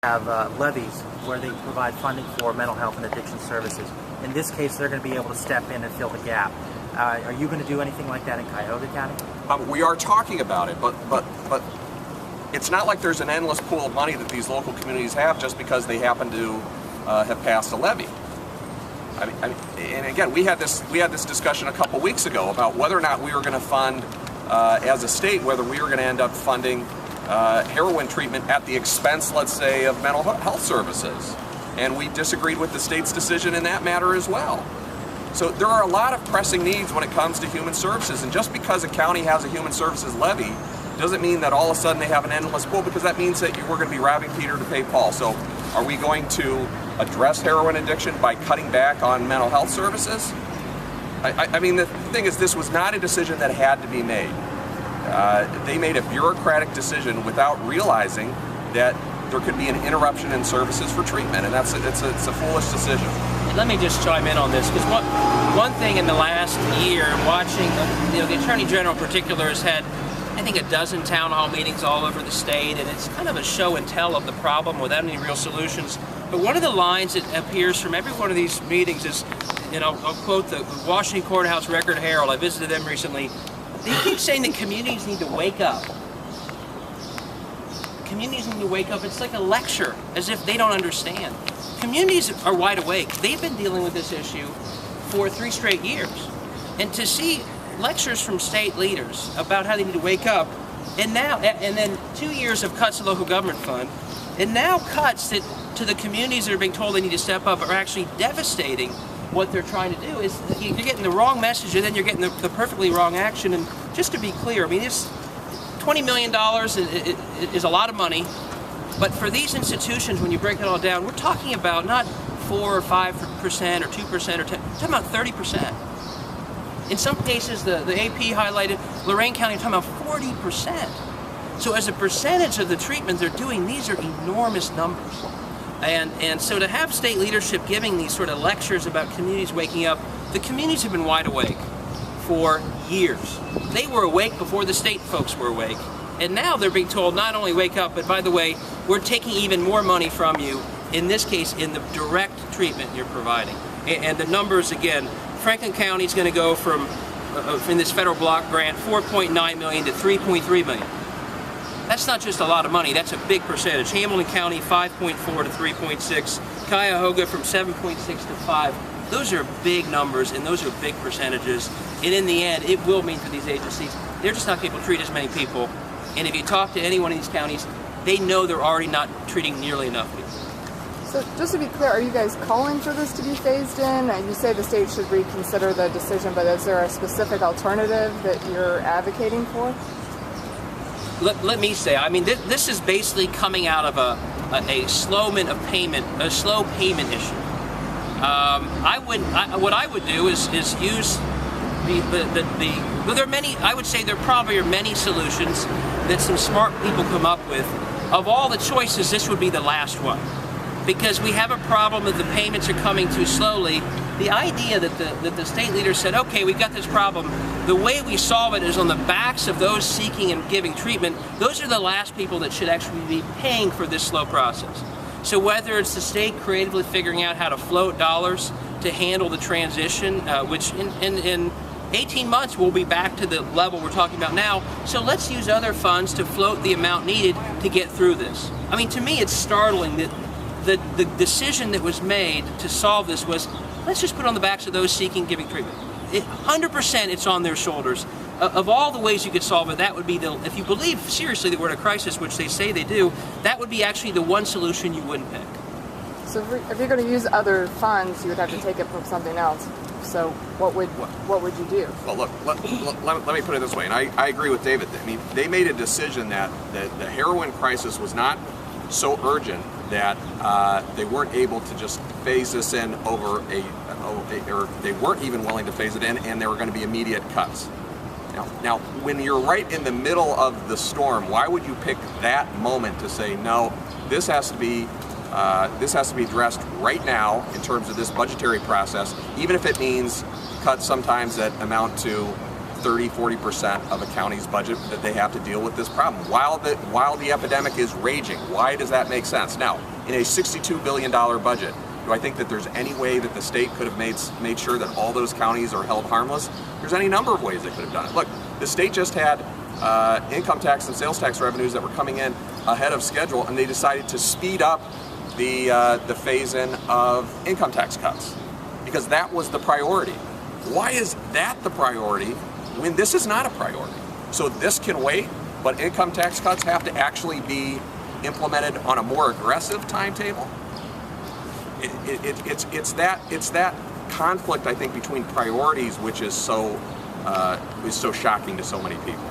have levies where they provide funding for mental health and addiction services. In this case, they're going to be able to step in and fill the gap. Are you going to do anything like that in Cuyahoga County? We are talking about it, but it's not like there's an endless pool of money that these local communities have just because they happen to have passed a levy. And again, we had this discussion a couple weeks ago about whether or not we were going to fund, as a state, whether we were going to end up funding heroin treatment at the expense, let's say, of mental health services. And we disagreed with the state's decision in that matter as well. So there are a lot of pressing needs when it comes to human services, and just because a county has a human services levy doesn't mean that all of a sudden they have an endless pool, because that means that we're going to be robbing Peter to pay Paul. So are we going to address heroin addiction by cutting back on mental health services? I mean, the thing is, this was not a decision that had to be made. They made a bureaucratic decision without realizing that there could be an interruption in services for treatment, and it's a foolish decision. Let me just chime in on this, because one thing in the last year, watching, the Attorney General in particular has had, I think, a dozen town hall meetings all over the state, and it's kind of a show and tell of the problem without any real solutions. But one of the lines that appears from every one of these meetings is, I'll quote the Washington Courthouse Record Herald. I visited them recently. They keep saying that communities need to wake up. Communities need to wake up. It's like a lecture, as if they don't understand. Communities are wide awake. They've been dealing with this issue for 3 straight years. And to see lectures from state leaders about how they need to wake up, and then 2 years of cuts to local government fund, and now cuts to the communities that are being told they need to step up are actually devastating. What they're trying to do is, you're getting the wrong message, and then you're getting the perfectly wrong action. And just to be clear, I mean, this $20 million is a lot of money, but for these institutions, when you break it all down, we're talking about not 4 or 5% or 2% or 10%, we're talking about 30%. In some cases, the AP highlighted Lorain County, talking about 40%. So as a percentage of the treatment they're doing, these are enormous numbers. And so to have state leadership giving these sort of lectures about communities waking up, the communities have been wide awake for years. They were awake before the state folks were awake. And now they're being told not only wake up, but by the way, we're taking even more money from you, in this case, in the direct treatment you're providing. And the numbers, again, Franklin County is going to go from, in this federal block grant, $4.9 million to $3.3 million. That's not just a lot of money, that's a big percentage. Hamilton County, 5.4 to 3.6. Cuyahoga from 7.6 to 5. Those are big numbers, and those are big percentages. And in the end, it will mean for these agencies, they're just not able to treat as many people. And if you talk to anyone in these counties, they know they're already not treating nearly enough people. So just to be clear, are you guys calling for this to be phased in? And you say the state should reconsider the decision, but is there a specific alternative that you're advocating for? Let me say, I mean, this is basically coming out of a slow payment issue. What I would do is use well, there are many. I would say there probably are many solutions that some smart people come up with. Of all the choices, this would be the last one, because we have a problem that the payments are coming too slowly. The idea that the state leaders said, okay, we've got this problem, the way we solve it is on the backs of those seeking and giving treatment. Those are the last people that should actually be paying for this slow process. So whether it's the state creatively figuring out how to float dollars to handle the transition, which in 18 months we'll be back to the level we're talking about now, so let's use other funds to float the amount needed to get through this. I mean, to me it's startling that the decision that was made to solve this was, let's just put it on the backs of those seeking giving treatment. 100% it's on their shoulders. Of all the ways you could solve it, that would be if you believe seriously that we're in a crisis, which they say they do, that would be actually the one solution you wouldn't pick. So if you're going to use other funds, you would have to take it from something else. So what would you do? Well, look, let me put it this way, and I agree with David. I mean, they made a decision that the heroin crisis was not so urgent that they weren't able to just phase this in over or they weren't even willing to phase it in, and there were going to be immediate cuts. Now, when you're right in the middle of the storm, why would you pick that moment to say, no, this has to be addressed right now in terms of this budgetary process, even if it means cuts sometimes that amount to 30–40% of a county's budget that they have to deal with this problem while the epidemic is raging. Why does that make sense? Now, in a $62 billion budget, do I think that there's any way that the state could have made sure that all those counties are held harmless? There's any number of ways they could have done it. Look, the state just had income tax and sales tax revenues that were coming in ahead of schedule, and they decided to speed up the phase-in of income tax cuts because that was the priority. Why is that the priority when this is not a priority? So this can wait, but income tax cuts have to actually be implemented on a more aggressive timetable? It's that conflict, I think, between priorities which is so shocking to so many people.